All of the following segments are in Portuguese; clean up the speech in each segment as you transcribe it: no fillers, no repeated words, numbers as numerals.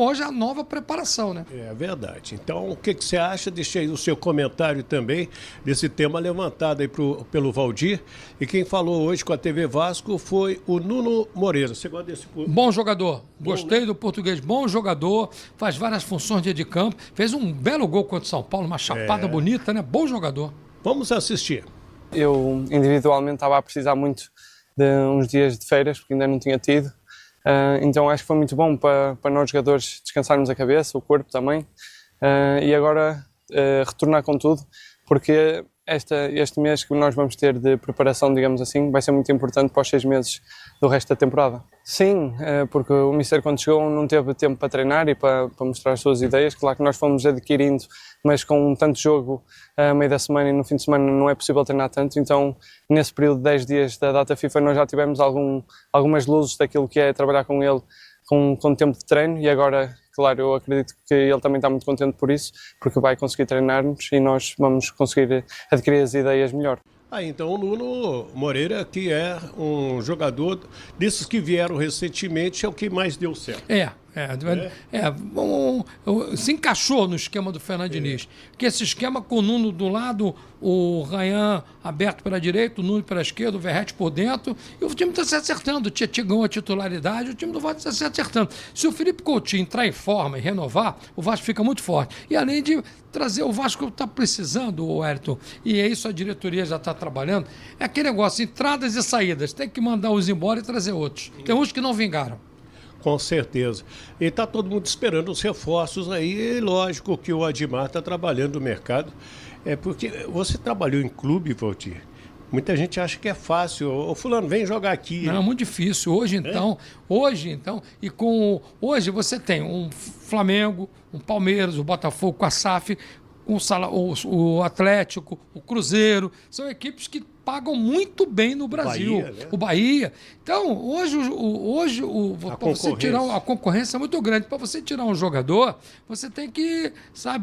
hoje a nova preparação, né? É verdade. Então, o que você acha? Deixa aí o seu comentário também desse tema levantado aí pelo Valdir. E quem falou hoje com a TV Vasco foi o Nuno Moreira. Você gosta desse... Bom jogador. Gostei do português. Bom jogador. Faz várias funções de campo. Fez um belo gol contra o São Paulo. Uma chapada bonita, né? Bom jogador. Vamos assistir. Eu, individualmente, estava a precisar muito de uns dias de férias, porque ainda não tinha tido. Então acho que foi muito bom para nós jogadores descansarmos a cabeça, o corpo também, e agora retornar com tudo, porque este mês que nós vamos ter de preparação, digamos assim, vai ser muito importante para os 6 meses do resto da temporada. Sim, porque o Mister, quando chegou, não teve tempo para treinar e para mostrar as suas ideias. Claro que nós fomos adquirindo, mas com tanto jogo a meio da semana e no fim de semana não é possível treinar tanto. Então, nesse período de 10 dias da data FIFA, nós já tivemos algumas luzes daquilo que é trabalhar com ele com tempo de treino, e agora, claro, eu acredito que ele também está muito contente por isso, porque vai conseguir treinar-nos e nós vamos conseguir adquirir as ideias melhor. Então o Nuno Moreira, que é um jogador desses que vieram recentemente, é o que mais deu certo. Se encaixou no esquema do Fernando Diniz. Porque esse esquema com o Nuno do lado, o Ryan aberto pela direita, o Nuno pela esquerda, o Verratti por dentro, e o time está se acertando. O Tietchan ganhou a titularidade, o time do Vasco está se acertando. Se o Felipe Coutinho entrar em forma e renovar, o Vasco fica muito forte. E além de trazer o Vasco está precisando, o Ayrton, e é isso a diretoria já está trabalhando, é aquele negócio, entradas e saídas. Tem que mandar uns embora e trazer outros. Tem uns que não vingaram. Com certeza. E está todo mundo esperando os reforços aí. E lógico que o Admar está trabalhando no mercado. Porque você trabalhou em clube, Valdir. Muita gente acha que é fácil. Ô, fulano, vem jogar aqui. Não, é muito difícil. Hoje você tem um Flamengo, um Palmeiras, o Botafogo com a SAF, o Atlético, o Cruzeiro. São equipes que pagam muito bem no Brasil. Bahia, né? O Bahia. Então, hoje você tirar a concorrência é muito grande. Para você tirar um jogador, você tem que,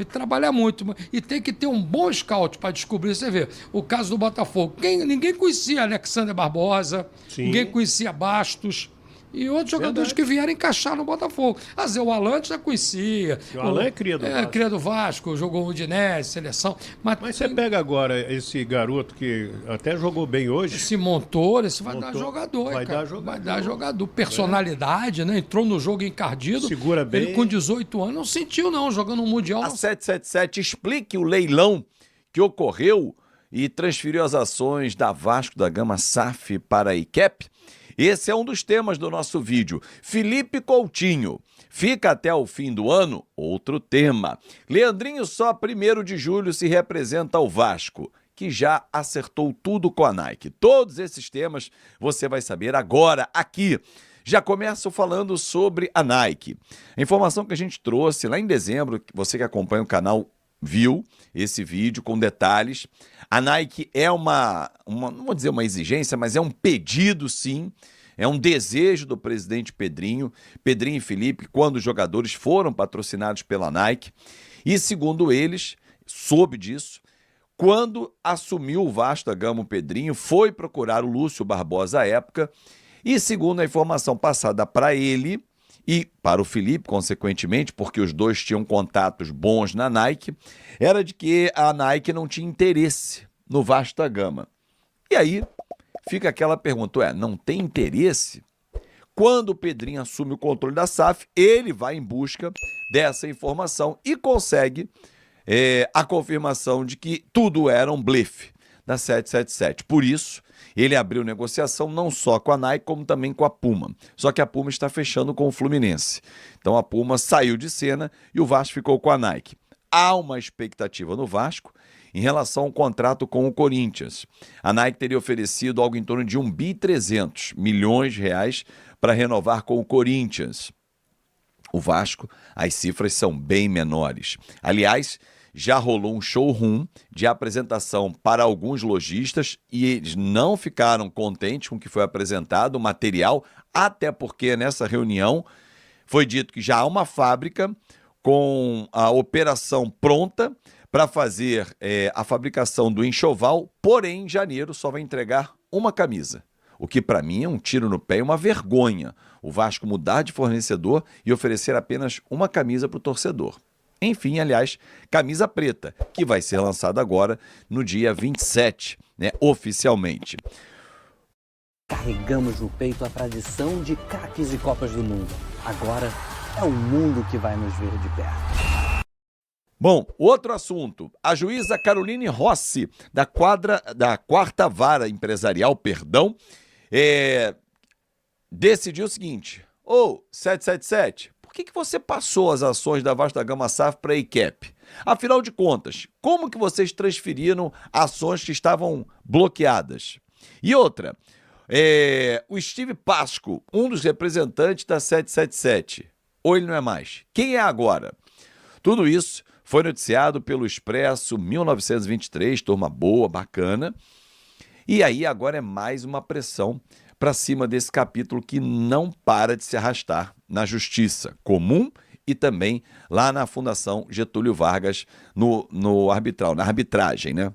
trabalhar muito. E tem que ter um bom scout para descobrir. Você vê, o caso do Botafogo. Ninguém conhecia Alexander Barbosa, ninguém conhecia Bastos. E outros jogadores que vieram encaixar no Botafogo. O Alan já conhecia. O Alan é cria do Vasco. Cria do Vasco, jogou o Udinese, seleção. Mas você pega agora esse garoto que até jogou bem hoje. Esse Montoro, vai dar jogador. Vai dar jogador. Personalidade, né? Entrou no jogo encardido. Segura bem. Ele com 18 anos não sentiu, não, jogando no Mundial. A 777 explique o leilão que ocorreu e transferiu as ações da Vasco da Gama SAF para a ICAP. Esse é um dos temas do nosso vídeo. Felipe Coutinho fica até o fim do ano? Outro tema. Leandrinho só 1º de julho se representa ao Vasco, que já acertou tudo com a Nike. Todos esses temas você vai saber agora aqui. Já começo falando sobre a Nike. A informação que a gente trouxe lá em dezembro, você que acompanha o canal viu esse vídeo com detalhes. A Nike é não vou dizer uma exigência, mas é um pedido, sim. É um desejo do presidente Pedrinho e Felipe, quando os jogadores foram patrocinados pela Nike. E, segundo eles, soube disso, quando assumiu o Vasco da Gama, o Pedrinho foi procurar o Lúcio Barbosa à época. E, segundo a informação passada para ele e para o Felipe, consequentemente, porque os dois tinham contatos bons na Nike, era de que a Nike não tinha interesse no Vasco da Gama. E aí fica aquela pergunta, não tem interesse? Quando o Pedrinho assume o controle da SAF, ele vai em busca dessa informação e consegue a confirmação de que tudo era um blefe da 777. Por isso, ele abriu negociação não só com a Nike, como também com a Puma. Só que a Puma está fechando com o Fluminense. Então a Puma saiu de cena e o Vasco ficou com a Nike. Há uma expectativa no Vasco em relação ao contrato com o Corinthians. A Nike teria oferecido algo em torno de 1,3 bilhões para renovar com o Corinthians. O Vasco, as cifras são bem menores. Aliás, já rolou um showroom de apresentação para alguns lojistas e eles não ficaram contentes com o que foi apresentado, o material, até porque nessa reunião foi dito que já há uma fábrica com a operação pronta para fazer a fabricação do enxoval, porém em janeiro só vai entregar uma camisa. o que para mim é um tiro no pé e uma vergonha. O Vasco mudar de fornecedor e oferecer apenas uma camisa para o torcedor. Enfim, aliás, camisa preta, que vai ser lançada agora no dia 27, né, oficialmente. Carregamos no peito a tradição de craques e Copas do Mundo. Agora é o mundo que vai nos ver de perto. Bom, outro assunto. A juíza Caroline Rossi, da 4ª Vara Empresarial, decidiu o seguinte: 777, por que você passou as ações da Vasco da Gama SAF para a ICAP? Afinal de contas, como que vocês transferiram ações que estavam bloqueadas? E outra, o Steve Pasco, um dos representantes da 777, ou ele não é mais? Quem é agora? Tudo isso foi noticiado pelo Expresso 1923, turma boa, bacana. E aí agora é mais uma pressão para cima desse capítulo que não para de se arrastar na Justiça Comum e também lá na Fundação Getúlio Vargas, na arbitragem, né?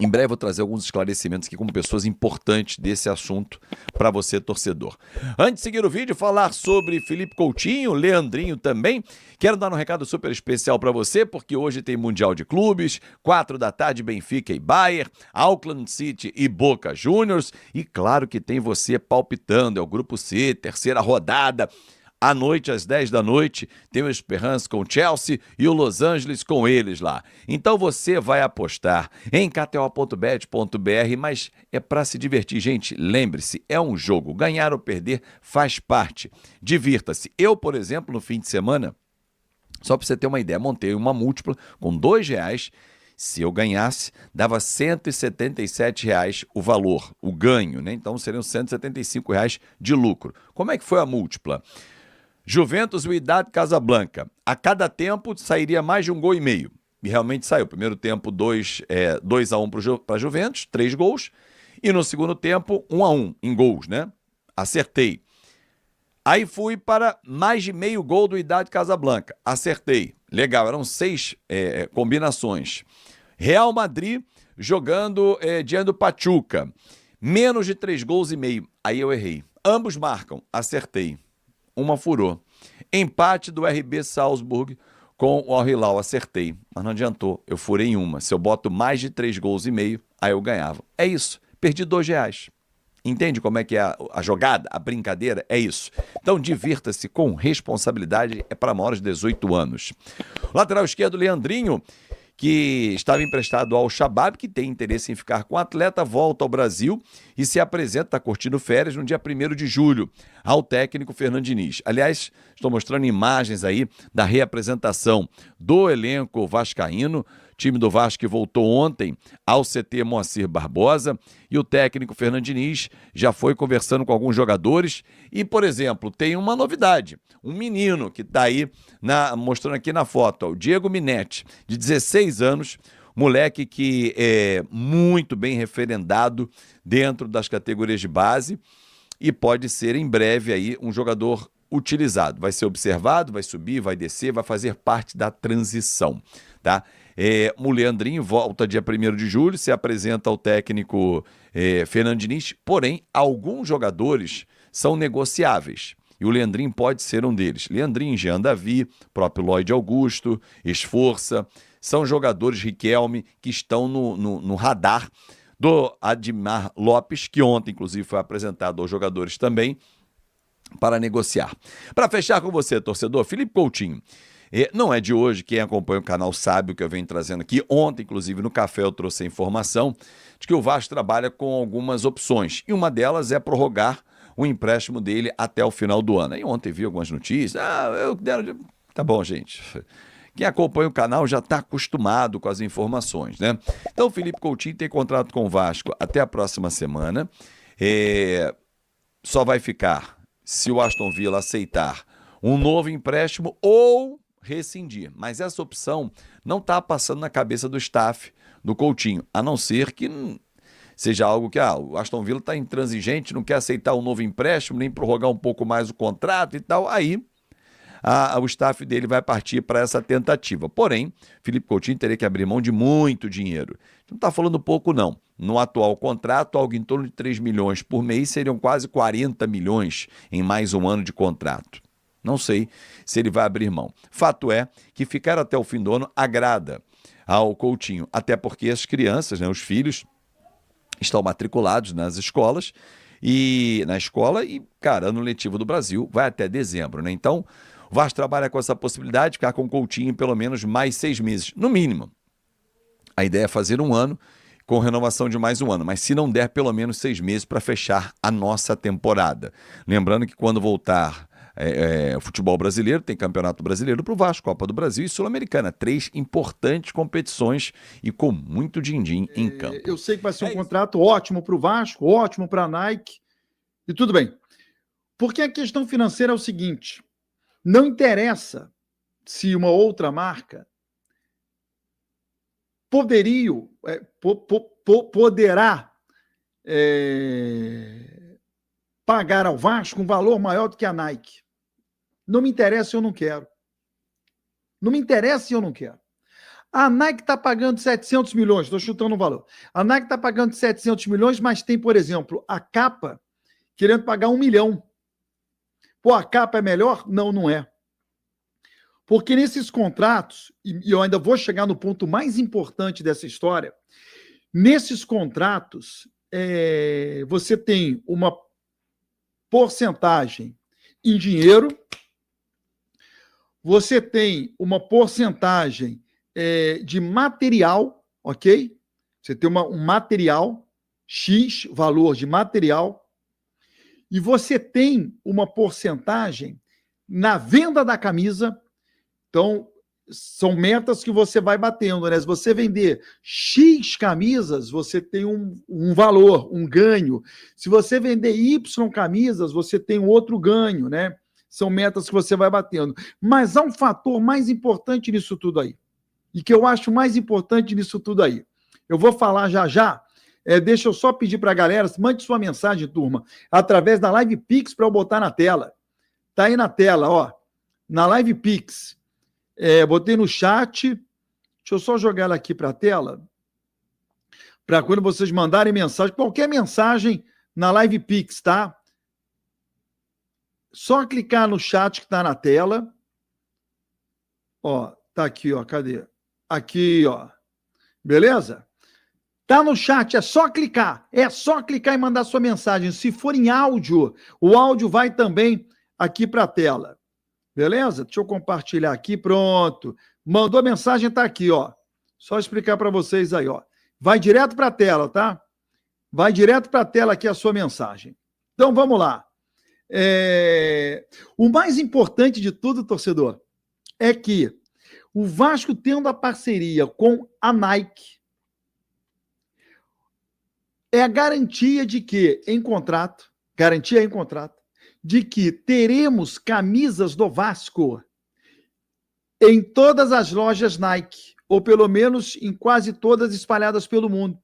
Em breve eu vou trazer alguns esclarecimentos aqui como pessoas importantes desse assunto para você, torcedor. Antes de seguir o vídeo, falar sobre Felipe Coutinho, Leandrinho também. Quero dar um recado super especial para você, porque hoje tem Mundial de Clubes, 4 da tarde, Benfica e Bayern, Auckland City e Boca Juniors. E claro que tem você palpitando, é o Grupo C, 3ª rodada. À noite, às 10 da noite, tem o Esperance com o Chelsea e o Los Angeles com eles lá. Então você vai apostar em kto.bet.br, mas é para se divertir, gente. Lembre-se, é um jogo. Ganhar ou perder faz parte. Divirta-se. Eu, por exemplo, no fim de semana, só para você ter uma ideia, montei uma múltipla com R$2. Se eu ganhasse, dava R$177 o valor, o ganho, né? Então seriam R$175 de lucro. Como é que foi a múltipla? Juventus, Wydad, Casablanca. A cada tempo sairia mais de 1,5 gols. E realmente saiu. Primeiro tempo, 2-1 para a Juventus, 3 gols. E no segundo tempo, 1-1 em gols, né? Acertei. Aí fui para mais de meio gol do Wydad Casablanca. Acertei. Legal, eram 6 combinações. Real Madrid jogando diante do Pachuca. Menos de 3,5 gols. Aí eu errei. Ambos marcam. Acertei. Uma furou. Empate do RB Salzburg com o Al Hilal. Acertei. Mas não adiantou. Eu furei em uma. Se eu boto mais de 3,5 gols, aí eu ganhava. É isso. Perdi R$2. Entende como é que é a jogada, a brincadeira? É isso. Então divirta-se com responsabilidade, é para maiores de 18 anos. Lateral esquerdo, Leandrinho, que estava emprestado ao Shabab, que tem interesse em ficar com o atleta, volta ao Brasil e se apresenta, está curtindo férias, no dia 1º de julho, ao técnico Fernando Diniz. Aliás, estou mostrando imagens aí da reapresentação do elenco vascaíno. Time do Vasco que voltou ontem ao CT Moacir Barbosa e o técnico Fernando Diniz já foi conversando com alguns jogadores e, por exemplo, tem uma novidade, um menino que está aí mostrando aqui na foto, o Diego Minetti, de 16 anos, moleque que é muito bem referendado dentro das categorias de base e pode ser em breve aí um jogador utilizado, vai ser observado, vai subir, vai descer, vai fazer parte da transição, tá? O Leandrinho volta dia 1º de julho, se apresenta ao técnico Fernando Diniz, porém, alguns jogadores são negociáveis. E o Leandrinho pode ser um deles. Leandrinho, Jean Davi, próprio Lloyd Augusto, Esforça, são jogadores, Riquelme, que estão no radar do Admar Lopes, que ontem, inclusive, foi apresentado aos jogadores também, para negociar. Para fechar com você, torcedor, Felipe Coutinho. Não é de hoje, quem acompanha o canal sabe o que eu venho trazendo aqui. Ontem, inclusive, no café eu trouxe a informação de que o Vasco trabalha com algumas opções. E uma delas é prorrogar o empréstimo dele até o final do ano. Aí ontem vi algumas notícias. Tá bom, gente. Quem acompanha o canal já está acostumado com as informações, né? Então, o Felipe Coutinho tem contrato com o Vasco até a próxima semana. Só vai ficar se o Aston Villa aceitar um novo empréstimo ou rescindir. Mas essa opção não está passando na cabeça do staff do Coutinho, a não ser que seja algo que o Aston Villa está intransigente, não quer aceitar um novo empréstimo, nem prorrogar um pouco mais o contrato e tal. Aí o staff dele vai partir para essa tentativa. Porém, Felipe Coutinho teria que abrir mão de muito dinheiro. Não está falando pouco, não. No atual contrato, algo em torno de 3 milhões por mês, seriam quase 40 milhões em mais um ano de contrato. Não sei se ele vai abrir mão. Fato é que ficar até o fim do ano agrada ao Coutinho, até porque as crianças, né, os filhos, estão matriculados nas escolas e cara, ano letivo do Brasil vai até dezembro, né? Então, o Vasco trabalha com essa possibilidade de ficar com o Coutinho pelo menos mais 6 meses, no mínimo. A ideia é fazer um ano com renovação de mais um ano, mas se não der, pelo menos 6 meses para fechar a nossa temporada. Lembrando que quando voltar o futebol brasileiro, tem Campeonato Brasileiro para o Vasco, Copa do Brasil e Sul-Americana. 3 importantes competições e com muito din-din em campo. Eu sei que vai ser um contrato ótimo para o Vasco, ótimo para a Nike, e tudo bem. Porque a questão financeira é o seguinte, não interessa se uma outra marca poderá pagar ao Vasco um valor maior do que a Nike. Não me interessa, eu não quero. Não me interessa e eu não quero. A Nike está pagando 700 milhões, estou chutando um valor. A Nike está pagando 700 milhões, mas tem, por exemplo, a Capa querendo pagar 1 milhão. Pô, a Capa é melhor? Não, não é. Porque nesses contratos, e eu ainda vou chegar no ponto mais importante dessa história, nesses contratos, você tem uma porcentagem em dinheiro, você tem uma porcentagem de material, ok? Você tem um material, X valor de material, e você tem uma porcentagem na venda da camisa. Então, são metas que você vai batendo, né? Se você vender X camisas, você tem um valor, um ganho. Se você vender Y camisas, você tem um outro ganho, né? São metas que você vai batendo. Mas há um fator mais importante nisso tudo aí. E que eu acho mais importante nisso tudo aí. Eu vou falar já. Deixa eu só pedir para a galera, mande sua mensagem, turma, através da Live Pix para eu botar na tela. Tá aí na tela, ó. Na Live Pix. Botei no chat. Deixa eu só jogar ela aqui para a tela. Para quando vocês mandarem mensagem, qualquer mensagem na Live Pix, tá? Só clicar no chat que está na tela. Ó, tá aqui, ó. Cadê? Aqui, ó. Beleza? Tá no chat, é só clicar. É só clicar e mandar sua mensagem. Se for em áudio, o áudio vai também aqui para a tela. Beleza? Deixa eu compartilhar aqui, pronto. Mandou a mensagem, tá aqui, ó. Só explicar para vocês aí, ó. Vai direto para a tela, tá? Vai direto para a tela aqui a sua mensagem. Então, vamos lá. O mais importante de tudo, torcedor, é que o Vasco tendo a parceria com a Nike é a garantia de que, garantia em contrato, de que teremos camisas do Vasco em todas as lojas Nike, ou pelo menos em quase todas espalhadas pelo mundo.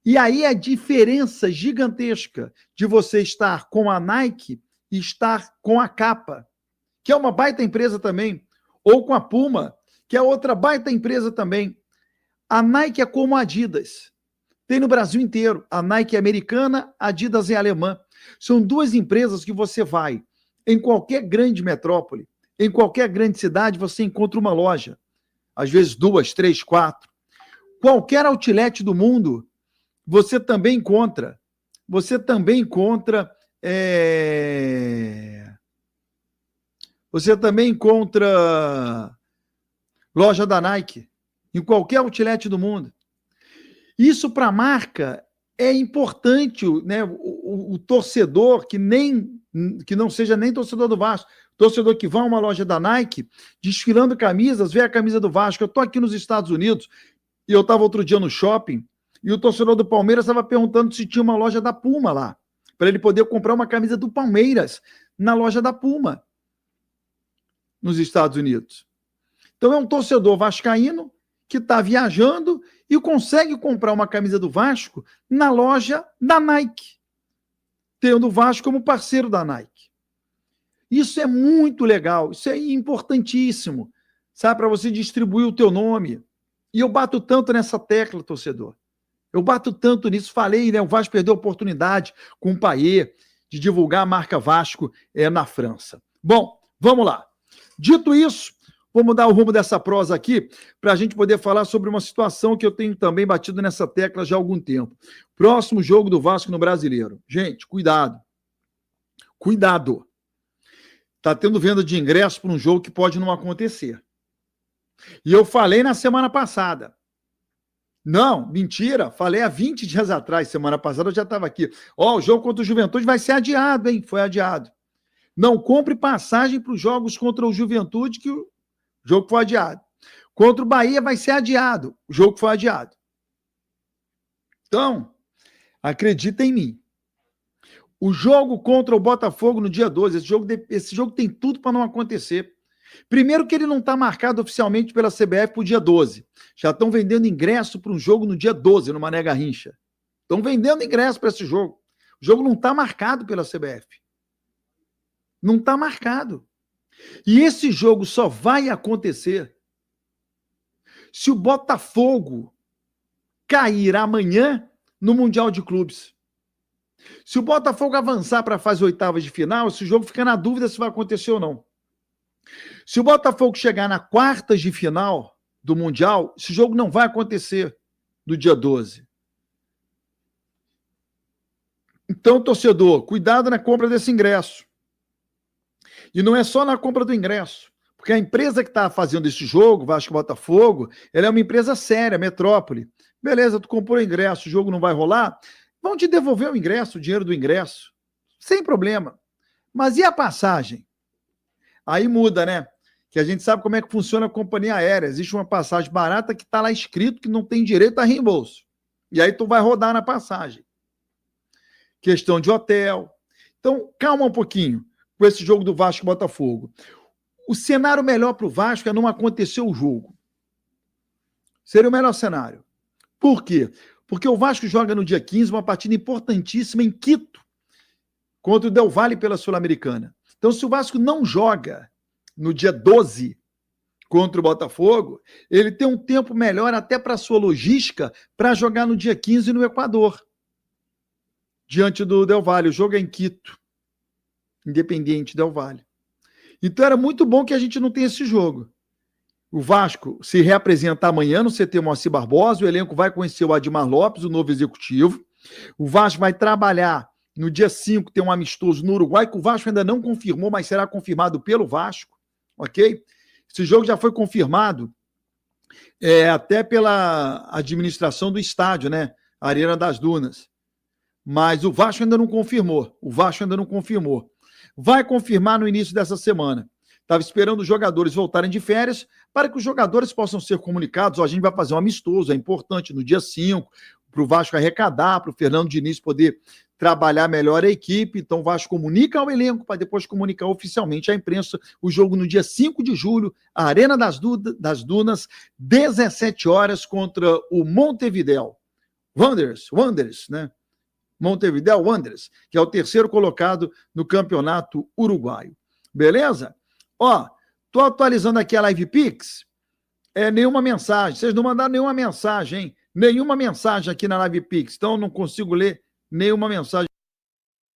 E aí a diferença gigantesca de você estar com a Nike e estar com a Capa, que é uma baita empresa também, ou com a Puma, que é outra baita empresa também. A Nike é como a Adidas. Tem no Brasil inteiro. A Nike é americana, a Adidas é alemã. São 2 empresas que você vai em qualquer grande metrópole, em qualquer grande cidade, você encontra uma loja. Às vezes 2, 3, 4. Qualquer outlet do mundo, você também encontra. Você também encontra loja da Nike em qualquer outlet do mundo. Isso para a marca é importante, né? O torcedor que não seja nem torcedor do Vasco, torcedor que vai a uma loja da Nike, desfilando camisas, vê a camisa do Vasco. Eu estou aqui nos Estados Unidos e eu estava outro dia no shopping e o torcedor do Palmeiras estava perguntando se tinha uma loja da Puma lá, para ele poder comprar uma camisa do Palmeiras na loja da Puma, nos Estados Unidos. Então é um torcedor vascaíno que está viajando e consegue comprar uma camisa do Vasco na loja da Nike, tendo o Vasco como parceiro da Nike. Isso é muito legal, isso é importantíssimo, sabe, para você distribuir o teu nome. E eu bato tanto nessa tecla, torcedor. Eu bato tanto nisso, falei, né? O Vasco perdeu a oportunidade com o Payet de divulgar a marca Vasco na França. Bom, vamos lá. Dito isso, vamos dar o rumo dessa prosa aqui para a gente poder falar sobre uma situação que eu tenho também batido nessa tecla já há algum tempo. Próximo jogo do Vasco no Brasileiro. Gente, cuidado. Cuidado. Está tendo venda de ingresso para um jogo que pode não acontecer. E eu falei na semana passada. Não, mentira. Falei há 20 dias atrás, semana passada eu já estava aqui. Ó, o jogo contra o Juventude vai ser adiado, hein? Foi adiado. Não compre passagem para os jogos contra o Juventude, que o jogo foi adiado. Contra o Bahia vai ser adiado. O jogo foi adiado. Então, acredita em mim. O jogo contra o Botafogo no dia 12, esse jogo tem tudo para não acontecer. Primeiro que ele não está marcado oficialmente pela CBF para o dia 12. Já estão vendendo ingresso para um jogo no dia 12, no Mané Garrincha. Estão vendendo ingresso para esse jogo. O jogo não está marcado pela CBF. Não está marcado. E esse jogo só vai acontecer se o Botafogo cair amanhã no Mundial de Clubes. Se o Botafogo avançar para a fase oitavas de final, esse jogo fica na dúvida se vai acontecer ou não. Se o Botafogo chegar na quartas de final do Mundial, esse jogo não vai acontecer no dia 12. Então, torcedor, cuidado na compra desse ingresso. E não é só na compra do ingresso, porque a empresa que está fazendo esse jogo, Vasco e Botafogo, ela é uma empresa séria, Metrópole. Beleza, tu comprou o ingresso, o jogo não vai rolar, vão te devolver o ingresso, o dinheiro do ingresso, sem problema. Mas e a passagem? Aí muda, né? Que a gente sabe como é que funciona a companhia aérea. Existe uma passagem barata que está lá escrito que não tem direito a reembolso. E aí tu vai rodar na passagem. Questão de hotel. Então, calma um pouquinho com esse jogo do Vasco e Botafogo. O cenário melhor para o Vasco é não acontecer o jogo. Seria o melhor cenário. Por quê? Porque o Vasco joga no dia 15 uma partida importantíssima em Quito contra o Del Valle pela Sul-Americana. Então, se o Vasco não joga no dia 12 contra o Botafogo, ele tem um tempo melhor até para a sua logística para jogar no dia 15 no Equador, diante do Del Valle. O jogo é em Quito, Independiente Del Valle. Então, era muito bom que a gente não tenha esse jogo. O Vasco se reapresentar amanhã no CT Moacir Barbosa, o elenco vai conhecer o Admar Lopes, o novo executivo. O Vasco vai trabalhar no dia 5, tem um amistoso no Uruguai, que o Vasco ainda não confirmou, mas será confirmado pelo Vasco, ok? Esse jogo já foi confirmado até pela administração do estádio, né? Arena das Dunas. Mas o Vasco ainda não confirmou. Vai confirmar no início dessa semana. Estava esperando os jogadores voltarem de férias para que os jogadores possam ser comunicados. A gente vai fazer um amistoso, é importante, no dia 5, para o Vasco arrecadar, para o Fernando Diniz poder trabalhar melhor a equipe. Então o Vasco comunica ao elenco para depois comunicar oficialmente à imprensa o jogo no dia 5 de julho, a Arena das Dunas, 17 horas contra o Montevideo Wanderers, né? Montevideo Wanderers, que é o terceiro colocado no campeonato uruguaio. Beleza? Ó, tô atualizando aqui a Live Pix. Nenhuma mensagem. Vocês não mandaram nenhuma mensagem, hein? Nenhuma mensagem aqui na Live Pix. Então, eu não consigo ler nenhuma mensagem.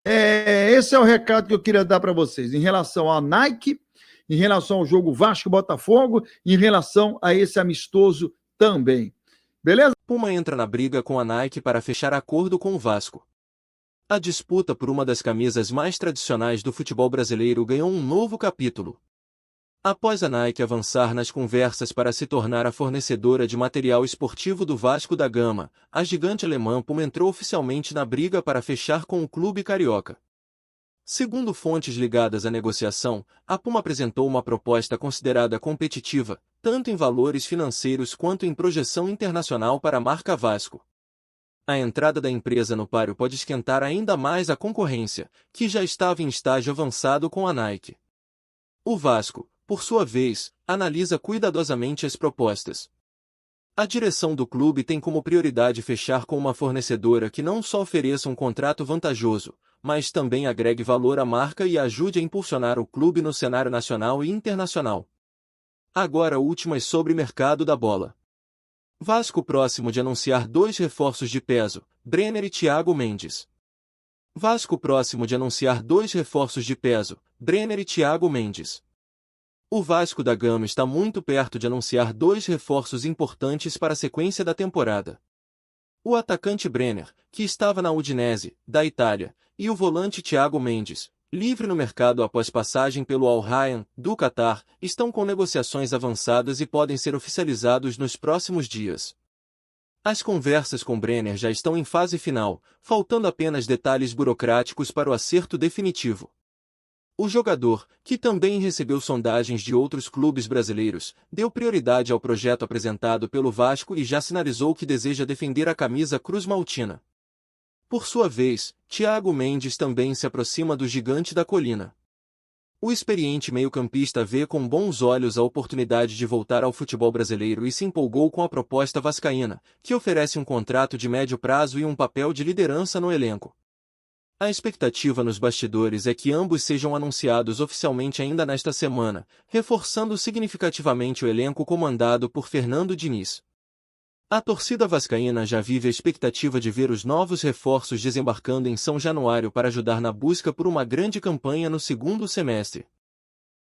Esse é o recado que eu queria dar para vocês. Em relação à Nike, em relação ao jogo Vasco e Botafogo, em relação a esse amistoso também. Beleza? Puma entra na briga com a Nike para fechar acordo com o Vasco. A disputa por uma das camisas mais tradicionais do futebol brasileiro ganhou um novo capítulo. Após a Nike avançar nas conversas para se tornar a fornecedora de material esportivo do Vasco da Gama, a gigante alemã Puma entrou oficialmente na briga para fechar com o clube carioca. Segundo fontes ligadas à negociação, a Puma apresentou uma proposta considerada competitiva, tanto em valores financeiros quanto em projeção internacional para a marca Vasco. A entrada da empresa no páreo pode esquentar ainda mais a concorrência, que já estava em estágio avançado com a Nike. O Vasco, por sua vez, analisa cuidadosamente as propostas. A direção do clube tem como prioridade fechar com uma fornecedora que não só ofereça um contrato vantajoso, mas também agregue valor à marca e ajude a impulsionar o clube no cenário nacional e internacional. Agora últimas sobre mercado da bola. Vasco próximo de anunciar 2 reforços de peso, Brenner e Thiago Mendes. Vasco próximo de anunciar 2 reforços de peso, Brenner e Thiago Mendes. O Vasco da Gama está muito perto de anunciar 2 reforços importantes para a sequência da temporada. O atacante Brenner, que estava na Udinese, da Itália, e o volante Thiago Mendes, livre no mercado após passagem pelo Al Rayyan, do Catar, estão com negociações avançadas e podem ser oficializados nos próximos dias. As conversas com Brenner já estão em fase final, faltando apenas detalhes burocráticos para o acerto definitivo. O jogador, que também recebeu sondagens de outros clubes brasileiros, deu prioridade ao projeto apresentado pelo Vasco e já sinalizou que deseja defender a camisa cruz-maltina. Por sua vez, Thiago Mendes também se aproxima do gigante da colina. O experiente meio-campista vê com bons olhos a oportunidade de voltar ao futebol brasileiro e se empolgou com a proposta vascaína, que oferece um contrato de médio prazo e um papel de liderança no elenco. A expectativa nos bastidores é que ambos sejam anunciados oficialmente ainda nesta semana, reforçando significativamente o elenco comandado por Fernando Diniz. A torcida vascaína já vive a expectativa de ver os novos reforços desembarcando em São Januário para ajudar na busca por uma grande campanha no segundo semestre.